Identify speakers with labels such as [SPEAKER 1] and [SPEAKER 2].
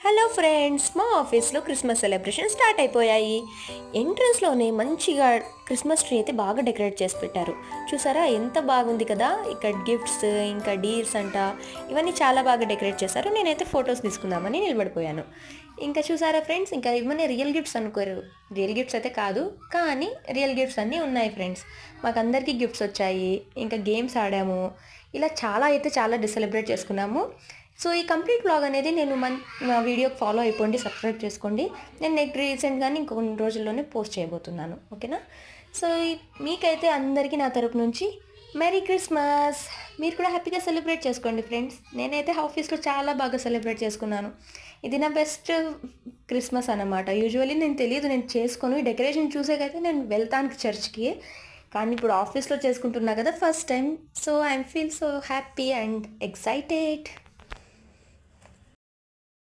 [SPEAKER 1] Hello friends, మా ఆఫీస్లో Christmas celebration start అయిపోయాయి. ఎంట్రన్స్లోనే మంచిగా క్రిస్మస్ ట్రీ అయితే బాగా డెకరేట్ చేసి పెట్టారు. చూసారా ఎంత బాగుంది కదా. ఇక్కడ గిఫ్ట్స్ ఇంకా డీర్స్ అంట, ఇవన్నీ చాలా బాగా డెకరేట్ చేశారు. నేనైతే ఫొటోస్ తీసుకుందామని నిలబడిపోయాను. ఇంకా చూసారా ఫ్రెండ్స్, ఇంకా ఇవన్నీ రియల్ గిఫ్ట్స్ అనుకోరు. రియల్ గిఫ్ట్స్ అయితే కాదు, కానీ రియల్ గిఫ్ట్స్ అన్నీ ఉన్నాయి ఫ్రెండ్స్. మాకందరికీ గిఫ్ట్స్ వచ్చాయి. ఇంకా గేమ్స్ ఆడాము. ఇలా చాలా సెలబ్రేట్ చేసుకున్నాము. సో ఈ కంప్లీట్ వ్లాగ్ అనేది నేను నా వీడియోకి ఫాలో అయిపోండి, సబ్స్క్రైబ్ చేసుకోండి. నేను రీసెంట్గానే ఇంకొన్ని రోజుల్లోనే పోస్ట్ చేయబోతున్నాను. ఓకేనా? సో మీకైతే అందరికీ నా తరపు నుంచి మెరీ క్రిస్మస్. మీరు కూడా హ్యాపీగా సెలబ్రేట్ చేసుకోండి ఫ్రెండ్స్. నేనైతే ఆఫీస్లో చాలా బాగా సెలబ్రేట్ చేసుకున్నాను. ఇది నా బెస్ట్ క్రిస్మస్ అన్నమాట. యూజువల్లీ నేను తెలియదు, నేను చేసుకోను. ఈ డెకరేషన్ చూసేకైతే నేను వెళ్తాను చర్చ్కి, కానీ ఇప్పుడు ఆఫీస్లో చేసుకుంటున్నా కదా first time. So I'm feel so happy and excited.